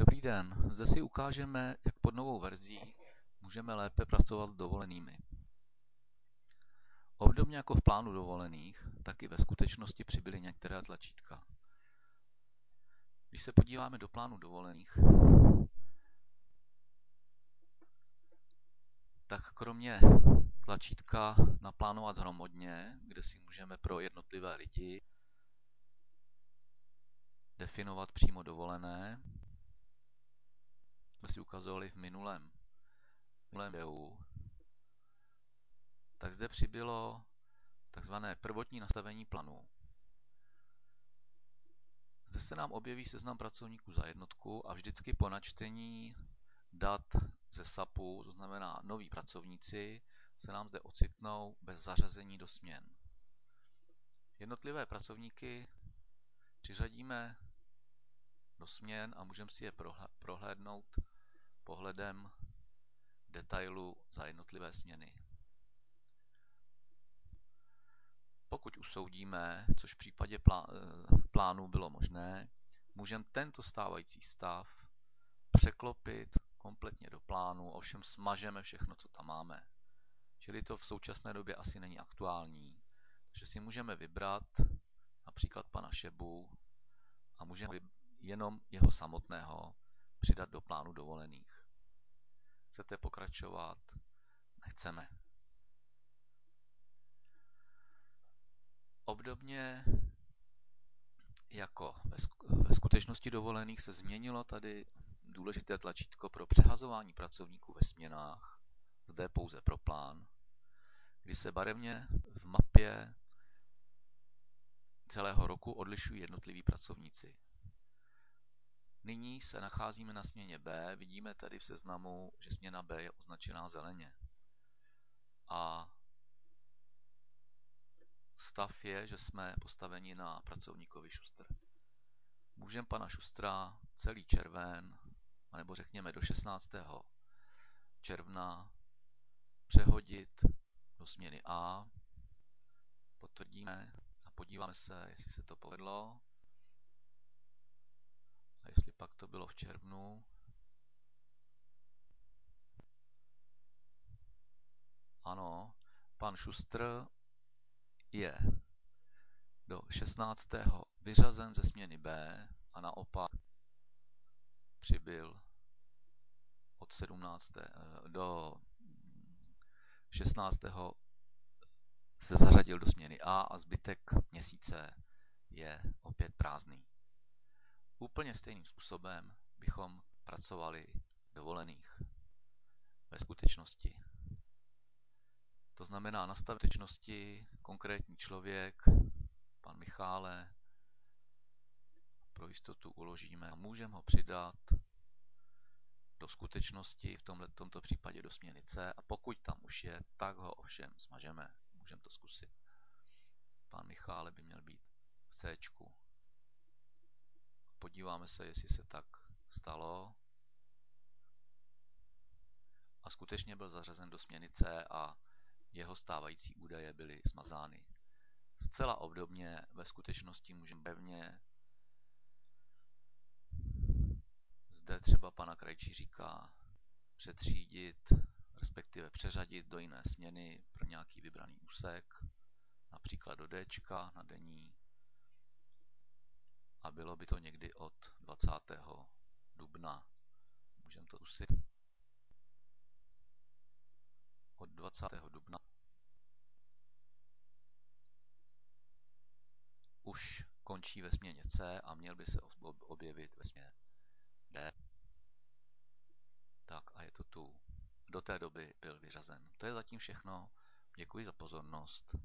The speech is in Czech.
Dobrý den, zde si ukážeme, jak pod novou verzí můžeme lépe pracovat s dovolenými. Obdobně jako v plánu dovolených, tak i ve skutečnosti přibyly některé tlačítka. Když se podíváme do plánu dovolených, tak kromě tlačítka naplánovat hromadně, kde si můžeme pro jednotlivé lidi definovat přímo dovolené, jsme si ukazovali v minulém videu, tak zde přibylo takzvané prvotní nastavení plánu. Zde se nám objeví seznam pracovníků za jednotku a vždycky po načtení dat ze SAPu, to znamená noví pracovníci, se nám zde ocitnou bez zařazení do směn. Jednotlivé pracovníky přiřadíme do směn a můžeme si je prohlédnout pohledem detailu za jednotlivé směny. Pokud usoudíme, což v případě plánu bylo možné, můžeme tento stávající stav překlopit kompletně do plánu, ovšem smažeme všechno, co tam máme. Čili to v současné době asi není aktuální. Takže si můžeme vybrat například pana Šebu a můžeme jenom jeho samotného přidat do plánu dovolených. Chcete pokračovat? Nechceme. Obdobně jako ve skutečnosti dovolených se změnilo tady důležité tlačítko pro přehazování pracovníků ve směnách, zde pouze pro plán, kdy se barevně v mapě celého roku odlišují jednotliví pracovníci. Nyní se nacházíme na směně B, vidíme tady v seznamu, že směna B je označená zeleně. A stav je, že jsme postaveni na pracovníkovi Šustr. Můžeme pana Šustra celý červen, nebo řekněme do 16. června, přehodit do směny A, potvrdíme a podíváme se, jestli se to povedlo a jestli pak to bylo v červnu. Ano, pan Šustr je do 16. vyřazen ze směny B a naopak přibyl od 17. do 16. se zařadil do směny A zbytek měsíce je opět prázdný. Úplně stejným způsobem bychom pracovali dovolených ve skutečnosti. To znamená, na skutečnosti konkrétní člověk, pan Michále, pro jistotu uložíme a můžeme ho přidat do skutečnosti, v tomto případě do směny C, a pokud tam už je, tak ho ovšem smažeme. Můžeme to zkusit. Pan Michále by měl být v C. Podíváme se, jestli se tak stalo. A skutečně byl zařazen do směny C a jeho stávající údaje byly smazány. Zcela obdobně ve skutečnosti můžeme pevně zde třeba pana Krajčíříka přetřídit, respektive přeřadit do jiné směny pro nějaký vybraný úsek, například do D na denní, a bylo by to někdy od 20. dubna. Můžeme to zkusit. Od 20. dubna už končí ve směně C a měl by se objevit ve směně D. Tak a je to tu. Do té doby byl vyřazen. To je zatím všechno. Děkuji za pozornost.